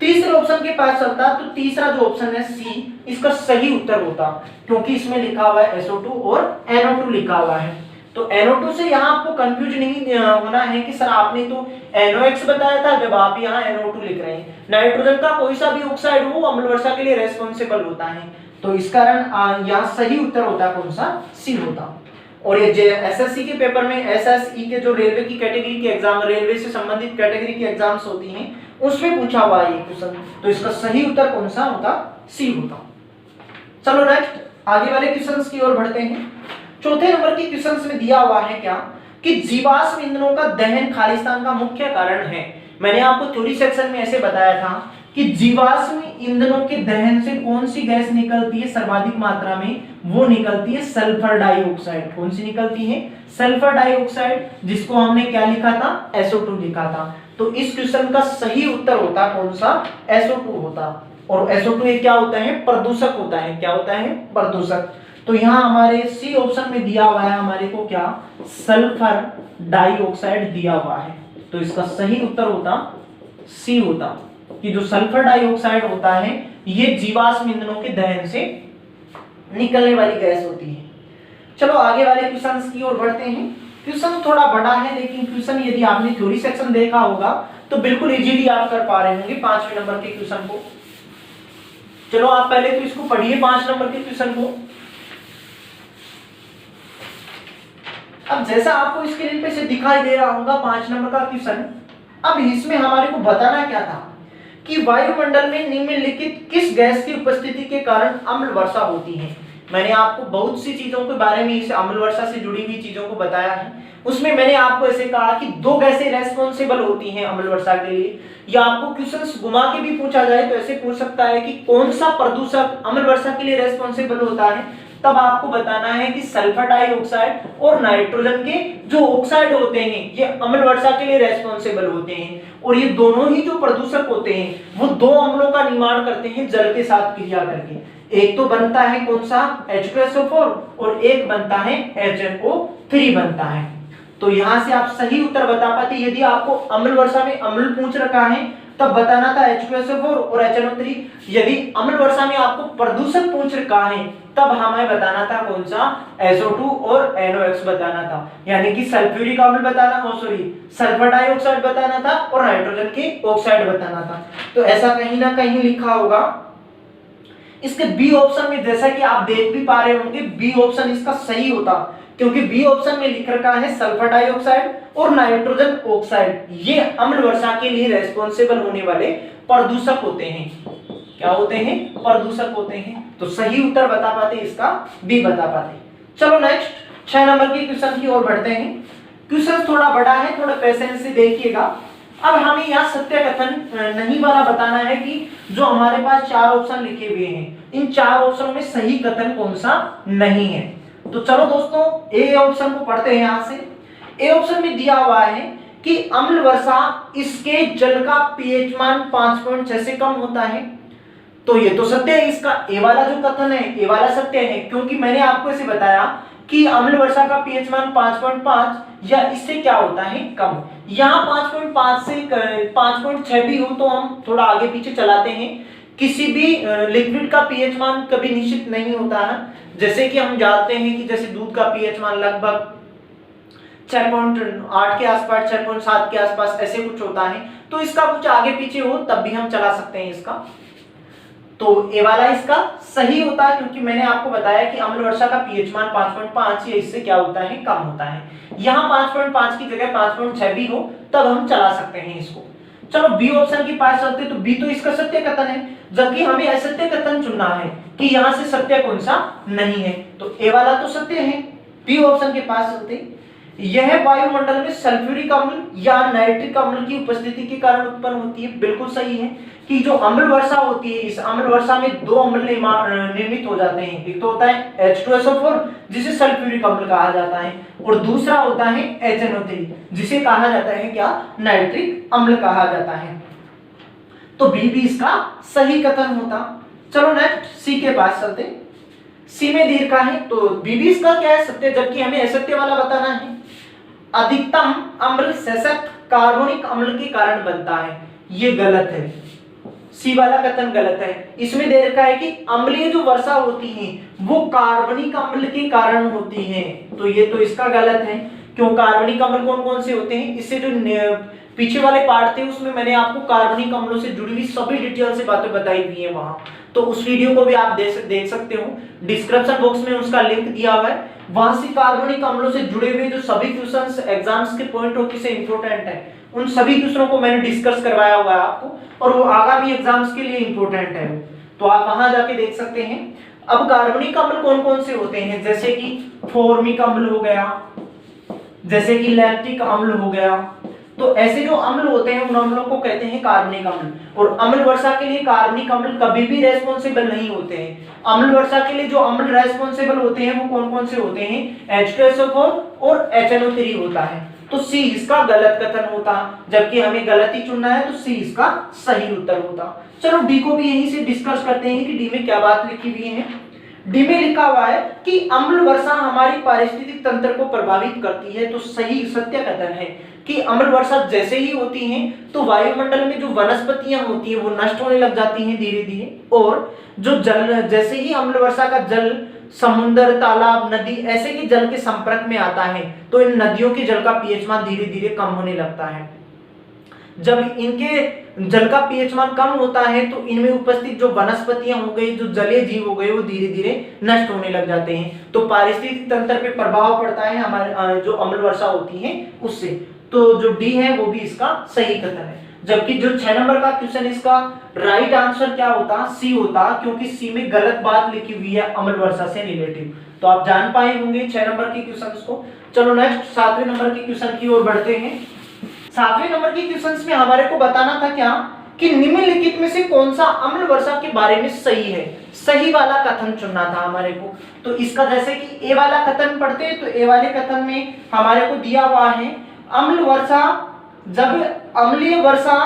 तीसरे ऑप्शन के पास चलता तो तीसरा जो ऑप्शन है सी, इसका सही उत्तर होता क्योंकि इसमें लिखा हुआ है SO2 और NO2 लिखा हुआ है। तो NO2 से यहाँ आपको कंफ्यूज नहीं होना है कि सर आपने तो NOx बताया था जब आप यहाँ NO2 लिख रहे हैं। नाइट्रोजन का कोई सा भी ऑक्साइड हो अम्ल वर्षा के लिए रेस्पॉन्सिबल होता है, तो इस कारण यहाँ सही उत्तर होता कौन सा, सी होता। और ये एसएससी के पेपर में, एसएसई के जो रेलवे की कैटेगरी के एग्जाम, रेलवे से संबंधित कैटेगरी की एग्जाम्स होती हैं, उसमें पूछा हुआ है ये क्वेश्चन, तो इसका सही उत्तर कौन सा होता, सी होता। चलो नेक्स्ट आगे वाले क्वेश्चंस की ओर बढ़ते हैं। चौथे नंबर के क्वेश्चंस में दिया हुआ है क्या, कि जीवाश्म ईंधनों का दहन खालिस्तान का मुख्य कारण है। मैंने आपको थ्योरी सेक्शन में ऐसे बताया था कि जीवाश्म ईंधनों के दहन से कौन सी गैस निकलती है सर्वाधिक मात्रा में, वो निकलती है सल्फर डाइऑक्साइड। कौन सी निकलती है, सल्फर डाइऑक्साइड, जिसको हमने क्या लिखा था, SO2 लिखा था। तो इस क्वेश्चन का सही उत्तर होता कौन सा, SO2 होता। और SO2 ये क्या होता है, प्रदूषक होता है। क्या होता है, प्रदूषक। तो यहाँ हमारे सी ऑप्शन में दिया हुआ है हमारे को क्या, सल्फर डाइऑक्साइड दिया हुआ है। तो इसका सही उत्तर होता सी होता, कि जो सल्फर डाइऑक्साइड होता है ये जीवाश्म ईंधनों के दहन से निकलने वाली गैस होती है। चलो आगे वाले क्वेश्चंस की ओर बढ़ते हैं। क्वेश्चन थोड़ा बड़ा है, लेकिन क्वेश्चन यदि आपने थ्योरी सेक्शन देखा होगा तो बिल्कुल इजीली आप कर पा रहे होंगे 5वें नंबर के क्वेश्चन को। चलो आप पहले तो इसको पढ़िए 5 नंबर के क्वेश्चन को। अब जैसा आपको स्क्रीन पे से दिखाई दे रहा होगा 5 नंबर का क्वेश्चन, अब इसमें हमारे को बताना क्या था कि वायुमंडल में निम्नलिखित किस गैस की उपस्थिति के कारण अम्ल वर्षा होती है। मैंने आपको बहुत सी चीजों के बारे में, इस अम्ल वर्षा से जुड़ी हुई चीजों को बताया है। उसमें मैंने आपको ऐसे कहा कि 2 गैसें रेस्पॉन्सिबल होती हैं अम्ल वर्षा के लिए। या आपको क्वेश्चंस घुमा के भी पूछा जाए तो ऐसे पूछ सकता है कि कौन सा प्रदूषक अम्ल वर्षा के लिए रेस्पॉन्सिबल होता है, तब आपको बताना है कि सल्फर डाइऑक्साइड और नाइट्रोजन के जो ऑक्साइड होते हैं ये अम्ल वर्षा के लिए रेस्पॉन्सिबल होते हैं। और ये दोनों ही जो प्रदूषक होते हैं वो 2 अम्लों का निर्माण करते हैं जल के साथ क्रिया करके। एक तो बनता है कौन सा, H2SO4, और एक बनता है HNO3 बनता है। तो यहां से आप सही उत्तर बता पाते। यदि आपको अम्ल वर्षा में अम्ल पूछ रखा है तब बताना था H2SO4 और HNO3। यदि अम्ल वर्षा में आपको प्रदूषक पूछ रखा है तब हमें बताना था कौन सा, SO2 और NOx बताना था। यानी कि सल्फ्यूरिक अम्ल बताना, सल्फर डाइऑक्साइड बताना था और नाइट्रोजन के ऑक्साइड बताना था। तो ऐसा कहीं ना कहीं लिखा होगा। इसके बी ऑप्शन में जैसा कि आप देख भी पा रहे होंगे, बी ऑप्शन इसका सही होता, क्योंकि बी ऑप्शन में लिख रखा है सल्फर डाइऑक्साइड और नाइट्रोजन ऑक्साइड, ये अम्ल वर्षा के लिए रेस्पॉन्सिबल होने वाले प्रदूषक होते हैं। क्या होते हैं, प्रदूषक होते हैं। तो सही उत्तर बता पाते इसका, बी बता पाते। चलो नेक्स्ट 6 नंबर के क्वेश्चन की ओर बढ़ते हैं। क्वेश्चन थोड़ा बड़ा है, थोड़ा पेशेंस से देखिएगा। अब हमें यहाँ सत्य कथन नहीं वाला बताना है कि जो हमारे पास 4 ऑप्शन लिखे हुए हैं, इन 4 ऑप्शन में सही कथन कौन सा नहीं है। तो चलो दोस्तों ए ऑप्शन को पढ़ते हैं। यहाँ से ए ऑप्शन में दिया हुआ है कि अम्ल वर्षा इसके जल का पीएच मान 5.6 से कम होता है। तो ये तो सत्य है, इसका ए वाला जो कथन है ए वाला सत्य है, क्योंकि मैंने आपको इसे बताया कि अम्ल वर्षा का पीएच मान 5.5 या इससे क्या होता है, कम। यहाँ 5.5 से 5.6 भी हो तो हम थोड़ा आगे पीछे चलाते हैं। किसी भी लिक्विड का पीएच मान कभी निश्चित नहीं होता है। जैसे कि हम जानते हैं कि जैसे दूध का पीएच मान लगभग 6.8 के आसपास, 6.7 के आसपास ऐसे कुछ होता है। तो इसका कुछ आगे पीछे हो तब भी हम चला सकते हैं इसका। तो ए वाला इसका सही होता है, क्योंकि मैंने आपको बताया कि अम्ल वर्षा का पीएच मान 5.5 या इससे क्या होता है, कम होता है। यहाँ 5.5 की जगह 5.6 भी हो तब हम चला सकते हैं इसको। चलो बी ऑप्शन की पास चलते, तो बी तो इसका सत्य कथन है, जबकि हमें असत्य कथन चुनना है कि यहाँ से सत्य कौन सा नहीं है। तो ए वाला तो सत्य है, बी ऑप्शन के पास चलते। यह वायुमंडल में सल्फ्यूरिक अम्ल या नाइट्रिक अम्ल की उपस्थिति के कारण उत्पन्न होती है। बिल्कुल सही है कि जो अम्ल वर्षा होती है, इस अम्ल वर्षा में 2 अम्ल निर्मित हो जाते हैं। एक तो होता है H2SO4 जिसे सल्फ्यूरिक अम्ल कहा जाता है, और दूसरा होता है HNO3 जिसे कहा जाता है क्या, नाइट्रिक अम्ल कहा जाता है। तो बी भी इसका सही कथन होता। चलो नेक्स्ट सी के पास चलते। सी में दीर्घ का है, तो बी भी इसका क्या है, सत्य, जबकि हमें असत्य वाला बताना है। अधिकतम अम्ल सशक्त कार्बनिक अम्ल के कारण बनता है, ये गलत है। सी वाला कथन गलत है। इसमें दे रखा है कि अम्लीय जो वर्षा होती है वो कार्बनिक अम्ल के कारण होती है, तो ये तो इसका गलत है। क्यों, कार्बनिक अम्ल कौन कौन से होते हैं, इससे जो पीछे वाले पार्ट थे उसमें मैंने आपको कार्बनिक अम्लों से जुड़ी हुई सभी डिटेल से बातें बताई हुई है वहां, तो उस वीडियो को भी आप देख सकते हो, डिस्क्रिप्शन बॉक्स में उसका लिंक दिया हुआ है। वहां से कार्बनिक अम्लों से जुड़े हुए जो सभी क्वेश्चंस एग्जाम्स के पॉइंट ऑफ व्यू से इंपॉर्टेंट है, उन सभी क्वेश्चनों को मैंने डिस्कस करवाया हुआ है आपको, और वो आगामी एग्जाम्स के लिए इंपॉर्टेंट है, तो आप वहां जाके देख सकते हैं। अब कार्बनिक अम्ल कौन कौन से होते हैं, जैसे कि फॉर्मिक अम्ल हो गया, जैसे कि लैक्टिक अम्ल हो गया, तो ऐसे जो अम्ल होते हैं उन अम्लों को कहते हैं कार्बनिक अम्ल। और अम्ल वर्षा के लिए कार्बनिक अम्ल कभी भी रेस्पॉन्सिबल नहीं होते हैं। अम्ल वर्षा के लिए जो अम्ल रेस्पॉन्सिबल होते हैं वो कौन कौन से होते हैं, H2SO4 और HNO3 होता है। तो सी इसका गलत कथन होता, जबकि हमें गलत ही चुनना है, तो सी इसका सही उत्तर होता। चलो डी को भी यहीं से डिस्कस करते हैं कि डी में क्या बात लिखी हुई है। डी में लिखा हुआ है कि अम्ल वर्षा हमारी पारिस्थितिक तंत्र को प्रभावित करती है, तो सही सत्य कथन है कि अम्ल वर्षा जैसे ही होती है तो वायुमंडल में जो वनस्पतियां होती हैं वो नष्ट होने लग जाती हैं धीरे धीरे, और जो जल जैसे ही अम्ल वर्षा का जल समुद्र, तालाब, नदी ऐसे के जल के संपर्क में आता है तो इन नदियों के जल का पीएच मान धीरे धीरे कम होने लगता है। जब इनके जल का पीएच मान कम होता है तो इनमें उपस्थित जो वनस्पतियां हो गई, जो जलीय जीव हो गए, वो धीरे धीरे नष्ट होने लग जाते हैं। तो पारिस्थितिक तंत्र पे प्रभाव पड़ता है हमारे जो अम्ल वर्षा होती है उससे। तो जो डी है वो भी इसका सही कथन है। जबकि जो 6 नंबर का क्वेश्चन, इसका राइट आंसर क्या होता, सी होता, क्योंकि सी में गलत बात लिखी हुई है अम्ल वर्षा से रिलेटिव। तो आप जान पाए होंगे 6 नंबर के क्वेश्चन को। चलो नेक्स्ट 7वें नंबर के क्वेश्चन की ओर बढ़ते हैं। 7वें नंबर के क्वेश्चंस में हमारे को बताना था क्या कि निम्नलिखित में से कौन सा अम्ल वर्षा के बारे में सही है, सही वाला कथन चुनना था हमारे को। तो इसका जैसे कि ए वाला कथन पढ़ते हैं, तो ए वाले कथन में हमारे को दिया हुआ है अम्ल वर्षा, जब अम्लीय वर्षा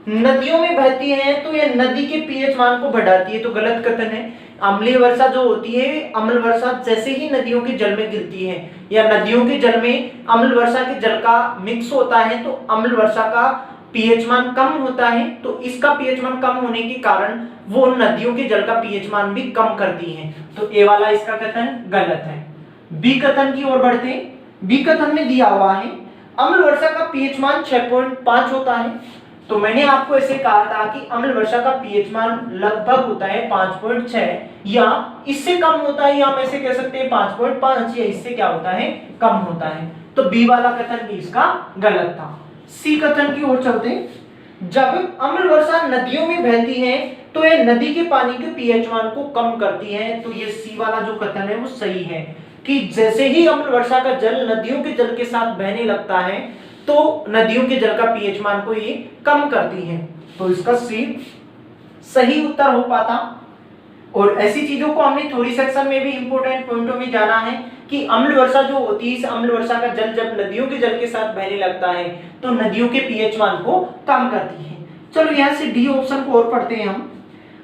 नदियों में बहती है तो यह नदी के पीएच मान को बढ़ाती है, तो गलत कथन है। अम्लीय वर्षा जो होती है, अम्ल वर्षा जैसे ही नदियों के जल में गिरती है या नदियों के जल में अम्ल वर्षा के जल का मिक्स होता है तो अम्ल वर्षा का पीएच मान कम होता है, तो इसका पीएच मान कम होने के कारण वो नदियों के जल का पीएच मान भी कम करती है। तो ए वाला इसका कथन गलत है। बी कथन की ओर बढ़ते हैं। बी कथन में दिया हुआ है अम्ल वर्षा का पीएच मान 6.5 होता है। तो मैंने आपको ऐसे कहा था कि अम्ल वर्षा का पीएच मान लगभग होता है 5.6 या इससे कम होता है, या हम ऐसे कह सकते हैं 5.5 या इससे क्या होता है, कम होता है। तो बी वाला कथन भी इसका गलत था। सी कथन की ओर चलते हैं। जब अम्ल वर्षा नदियों में बहती है तो यह नदी के पानी के पीएच मान को कम करती है, तो ये सी वाला जो कथन है वो सही है कि जैसे ही अम्ल वर्षा का जल नदियों के जल के साथ बहने लगता है तो नदियों के जल का पीएच मान को ये कम करती है। तो इसका सी सही उत्तर हो पाता। और ऐसी चीजों को हमने थ्योरी सेक्शन में भी इंपॉर्टेंट पॉइंटों में जाना है कि अम्ल वर्षा जो होती है, इस अम्ल वर्षा का जल जब नदियों के जल के साथ बहने लगता है तो नदियों के पीएच मान को कम करती है। चलो यहाँ से डी ऑप्शन को और पढ़ते हैं हम।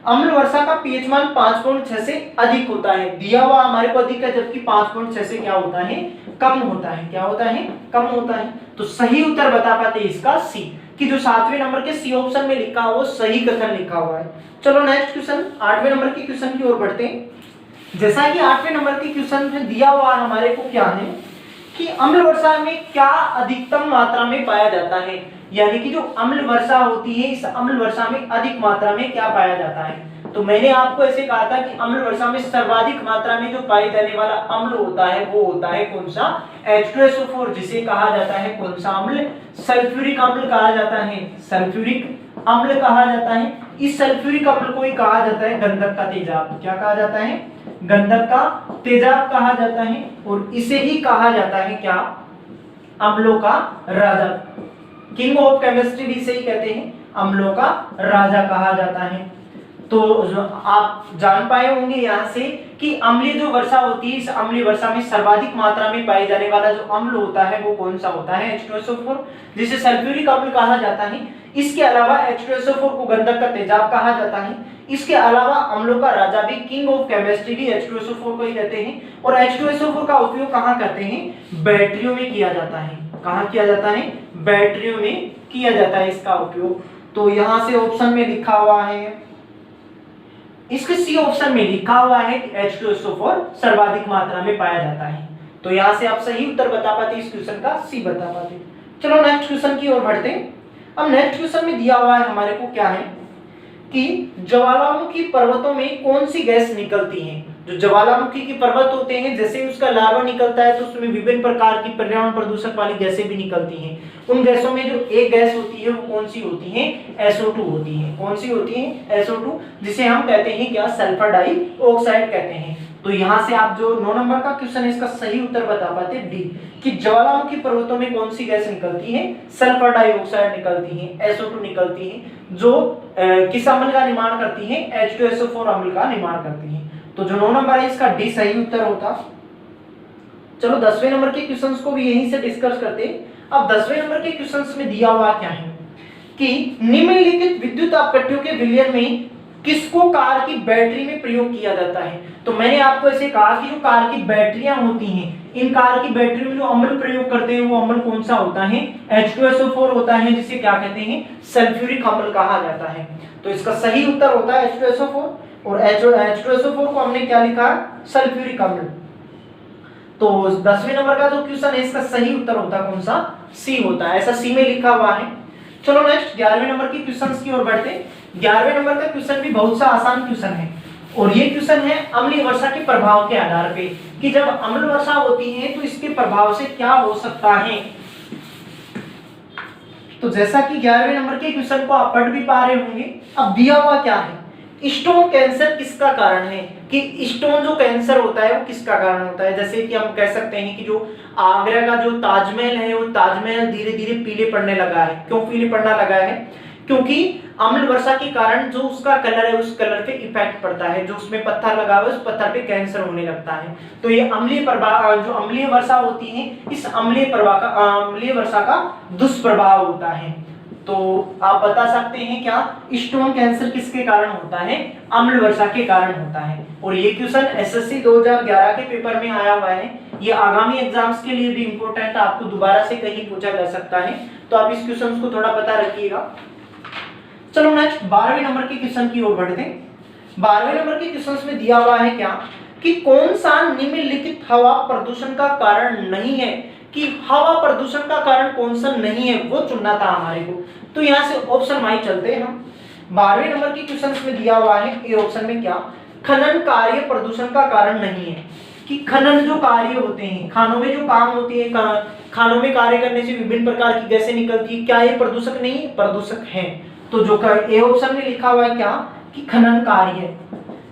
अम्ल वर्षा का पीएच मान 5.6 से अधिक होता है, दिया हुआ हमारे को अधिक है, जबकि 5.6 से क्या होता है, कम होता है। क्या होता है, कम होता है। तो सही उत्तर बता पाते इसका सी, कि जो 7वें नंबर के सी ऑप्शन में लिखा हुआ वो सही कथन लिखा हुआ है। चलो नेक्स्ट क्वेश्चन 8वें नंबर के क्वेश्चन की ओर बढ़ते हैं। जैसा कि 8वें नंबर के क्वेश्चन में दिया हुआ हमारे को क्या है कि अम्ल वर्षा में क्या अधिकतम मात्रा में पाया जाता है, यानी कि जो अम्ल वर्षा होती है इस अम्ल वर्षा में अधिक मात्रा में क्या पाया जाता है। तो मैंने आपको ऐसे कहा था कि अम्ल वर्षा में सर्वाधिक मात्रा में जो पाए जाने वाला अम्ल होता है वो होता है कौन सा, H2SO4, जिसे कहा जाता है कौन सा अम्ल, सल्फ्यूरिक अम्ल कहा जाता है, सल्फ्यूरिक अम्ल कहा जाता है। इस सल्फ्यूरिक अम्ल को ही कहा जाता है गंधक का तेजाब। क्या कहा जाता है, गंधक का तेजाब कहा जाता है। और इसे ही कहा जाता है क्या, अम्लों का राजा, किंग ऑफ केमिस्ट्री भी इसे ही कहते हैं, अम्लों का राजा कहा जाता है। तो आप जान पाए होंगे यहाँ से कि अम्लीय जो वर्षा होती है, इस अम्लीय वर्षा में सर्वाधिक मात्रा में पाए जाने वाला जो अम्ल होता है वो कौन सा होता है, H2SO4, जिसे सल्फ्यूरिक अम्ल कहा जाता है। इसके अलावा H2SO4 को गंधक का तेजाब कहा जाता है। इसके अलावा अम्लों का राजा भी, किंग ऑफ केमिस्ट्री भी H2SO4 को ही कहते हैं। और H2SO4 का उपयोग कहाँ करते हैं, बैटरियों में किया जाता है। कहाँ किया जाता है, बैटरियों में किया जाता है इसका उपयोग। तो यहाँ से ऑप्शन में लिखा हुआ है, इसके सी ऑप्शन में लिखा हुआ है कि H2SO4 सर्वाधिक मात्रा में पाया जाता है। तो यहाँ से आप सही उत्तर बता पाते, इस क्वेश्चन का सी बता पाते। चलो नेक्स्ट क्वेश्चन की ओर बढ़ते हैं। अब नेक्स्ट क्वेश्चन में दिया हुआ है हमारे को क्या है कि ज्वालामुखी पर्वतों में कौन सी गैस निकलती है। जो ज्वालामुखी के पर्वत होते हैं, जैसे उसका लावा निकलता है तो उसमें विभिन्न प्रकार की पर्यावरण प्रदूषक वाली गैसें भी निकलती हैं। उन गैसों में जो एक गैस होती है वो कौन सी होती है? SO2 होती है। कौन सी होती है? SO2, जिसे हम कहते हैं क्या? सल्फर डाइऑक्साइड कहते हैं। तो यहाँ से आप जो 9 नंबर का क्वेश्चन है इसका सही उत्तर बता पाते डी, कि ज्वालामुखी पर्वतों में कौन सी गैस निकलती है? सल्फर डाइऑक्साइड निकलती है, SO2 निकलती है, जो किस अम्ल का निर्माण करती है? H2SO4 अम्ल का निर्माण करती है। तो जो 9 नंबर है इसका डी सही उत्तर होता। चलो 10वें नंबर के क्वेश्चंस को भी यहीं से डिस्कस करते हैं। अब 10वें नंबर के क्वेश्चंस में दिया हुआ क्या है कि निम्नलिखित विद्युत अपकट्यों के विलयन में किसको कार की बैटरी में प्रयोग किया जाता है। तो मैंने आपको ऐसे कहा कि जो कार की बैटरियां होती हैं, इन कार की बैटरी में जो अम्ल प्रयोग करते हैं वो अम्ल कौन सा होता है? H2SO4 होता है, जिसे क्या कहते हैं? सल्फ्यूरिक अम्ल कहा जाता है। तो इसका सही उत्तर होता है H2SO4, और H2SO4 को हमने क्या लिखा? सल्फ्यूरिक अम्ल। तो 10वें नंबर का जो क्वेश्चन है इसका सही उत्तर होता कौन सा? सी होता है, ऐसा सी में लिखा हुआ है। चलो नेक्स्ट 11वें नंबर की क्वेश्चंस की ओर बढ़ते हैं। 11वें नंबर का क्वेश्चन भी बहुत सा आसान क्वेश्चन है, और ये क्वेश्चन है अम्लीय वर्षा के प्रभाव के आधार पे, कि जब अम्ल वर्षा होती है तो इसके प्रभाव से क्या हो सकता है। तो जैसा कि 11वें नंबर के क्वेश्चन को आप पढ़ भी पा रहे होंगे। अब दिया हुआ क्या है? स्टोन कैंसर किसका कारण है, कि स्टोन जो कैंसर होता है वो किसका कारण होता है। जैसे कि हम कह सकते हैं कि जो आगरा का जो ताजमहल है वो ताजमहल धीरे धीरे पीले पड़ने लगा है। क्यों पीले पड़ना लगा है? क्योंकि अम्ल वर्षा के कारण जो उसका कलर है उस कलर पे इफेक्ट पड़ता है, जो उसमें पत्थर लगा हुआ है उस पत्थर पे कैंसर होने लगता है। तो ये अम्लीय प्रभाव, जो अम्लीय वर्षा होती है, इस अम्लीय वर्षा का दुष्प्रभाव होता है। तो आप बता सकते हैं क्या स्टोन कैंसर किसके कारण होता है? अम्ल वर्षा के कारण होता है। और ये क्वेश्चन एसएससी 2011 के पेपर में आया हुआ है। ये आगामी एग्जाम्स के लिए भी इंपॉर्टेंट, आपको दोबारा से कहीं पूछा जा सकता है, तो आप इस क्वेश्चन को थोड़ा पता रखिएगा। चलो नेक्स्ट 12वें नंबर के क्वेश्चन की ओर बढ़ते हैं। 12वें नंबर के क्वेश्चन में दिया हुआ है क्या कि कौन सा निम्नलिखित हवा प्रदूषण का कारण नहीं है, कि हवा प्रदूषण का कारण कौन सा नहीं है वो चुनना था हमारे को। तो यहां से ऑप्शन वाइज चलते हैं हम। 12वें नंबर के क्वेश्चन में दिया हुआ है ए ऑप्शन में क्या? खनन कार्य प्रदूषण का कारण नहीं है, कि खनन जो कार्य होते हैं, खानों में जो काम होती है, खानों में कार्य करने से विभिन्न प्रकार की गैसें निकलती है, क्या ये प्रदूषक नहीं? प्रदूषक है। तो जो ए ऑप्शन में लिखा हुआ है क्या कि खनन कार्य,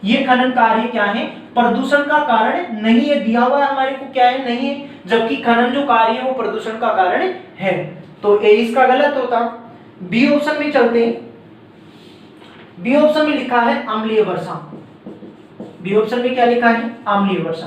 ये खनन कार्य क्या है? प्रदूषण का कारण नहीं है। दिया हुआ है हमारे को क्या है? नहीं है, जबकि खनन जो कार्य है वो प्रदूषण का कारण है। तो ए इसका गलत होता। बी ऑप्शन में चलते हैं। बी ऑप्शन में लिखा है अम्लीय वर्षा। बी ऑप्शन में क्या लिखा है? अम्लीय वर्षा।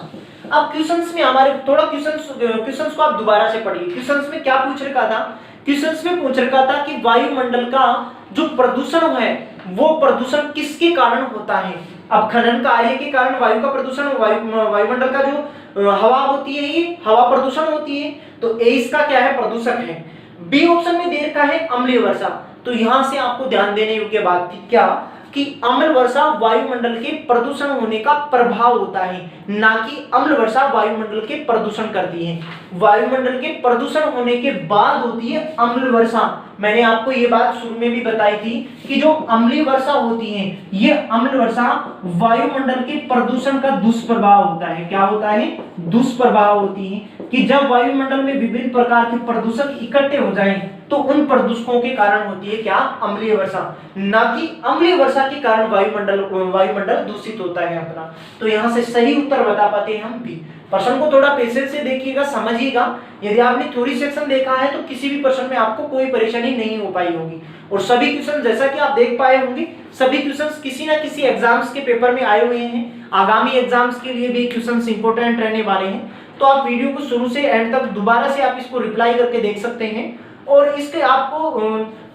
अब क्वेश्चंस में हमारे थोड़ा क्वेश्चंस को आप दोबारा से पढ़िए। क्वेश्चंस में क्या पूछ रखा था? क्वेश्चंस में पूछ रखा था कि वायुमंडल का जो प्रदूषण है वो प्रदूषण किसके कारण होता है। अब खनन कार्य के कारण वायु का प्रदूषण, वायुमंडल का जो हवा होती है ये हवा प्रदूषण होती है, तो ए इसका क्या है? प्रदूषक है। बी ऑप्शन में दे रखा है अम्लीय वर्षा। तो यहां से आपको ध्यान देने योग्य बात थी क्या कि अम्ल वर्षा वायुमंडल के प्रदूषण होने का प्रभाव होता है, ना कि अम्ल वर्षा वायुमंडल के प्रदूषण करती है। वायुमंडल के प्रदूषण होने के बाद होती है अम्ल वर्षा। मैंने आपको ये बात शुरू में भी बताई थी कि जो अम्लीय वर्षा होती है ये अम्ल वर्षा वायुमंडल के प्रदूषण का दुष्प्रभाव होता है। क्या होता है? दुष्प्रभाव होती है, कि जब वायुमंडल में विभिन्न प्रकार के प्रदूषक इकट्ठे हो जाएं तो उन प्रदूषकों के कारण होती है क्या? अम्लीय वर्षा, ना कि अम्लीय वर्षा के कारण वायुमंडल दूषित होता है अपना। तो यहाँ से सही उत्तर बता पाते हैं हम बी। प्रश्न को थोड़ा पेशेंस से देखिएगा, समझिएगा। यदि आपने थ्योरी सेक्शन देखा है तो किसी भी प्रश्न में आपको कोई परेशानी नहीं हो पाई होगी। और सभी क्वेश्चन जैसा कि आप देख पाए होंगे, सभी क्वेश्चन किसी ना किसी एग्जाम्स के पेपर में आए हुए हैं। आगामी एग्जाम्स के लिए भी क्वेश्चन इंपोर्टेंट रहने वाले हैं। तो आप वीडियो को शुरू से एंड तक दोबारा से आप इसको रिप्लाई करके देख सकते हैं, और इसके आपको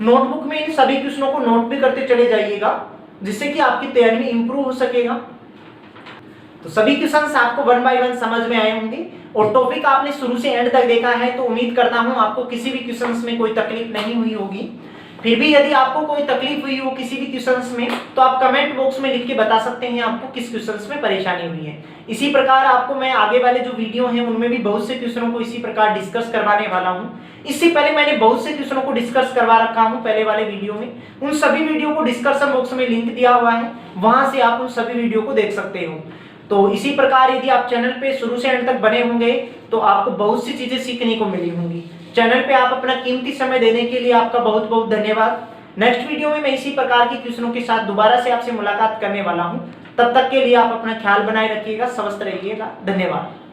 नोटबुक में इन सभी क्वेश्चनों को नोट भी करते चले जाइएगा, जिससे कि आपकी तैयारी में इंप्रूव हो सकेगा। तो सभी क्वेश्चंस आपको 1 बाय 1 समझ में आए होंगे, और टॉपिक आपने शुरू से एंड तक देखा है, तो उम्मीद करता हूं आपको किसी भी क्वेश्चंस में कोई तकलीफ नहीं हुई होगी। फिर भी यदि आपको कोई तकलीफ हुई हो किसी भी क्वेश्चंस में तो आप कमेंट बॉक्स में लिख के बता सकते हैं आपको किस क्वेश्चंस में परेशानी हुई है। इसी प्रकार आपको मैं आगे वाले जो वीडियो हैं उनमें भी बहुत से क्वेश्चनों को इसी प्रकार डिस्कस करवाने वाला हूं। इससे पहले मैंने बहुत से क्वेश्चनों को डिस्कस करवा रखा हूं पहले वाले वीडियो में, उन सभी वीडियो को डिस्क्रिप्शन बॉक्स में लिंक दिया हुआ है, वहां से आप उन सभी वीडियो को देख सकते हो। तो इसी प्रकार यदि आप चैनल पे शुरू से एंड तक बने होंगे तो आपको बहुत सी चीजें सीखने को मिली होंगी। चैनल पे आप अपना कीमती समय देने के लिए आपका बहुत बहुत धन्यवाद। नेक्स्ट वीडियो में मैं इसी प्रकार के क्वेश्चनों के साथ दोबारा से आपसे मुलाकात करने वाला हूं। तब तक के लिए आप अपना ख्याल बनाए रखिएगा, स्वस्थ रहिएगा। धन्यवाद।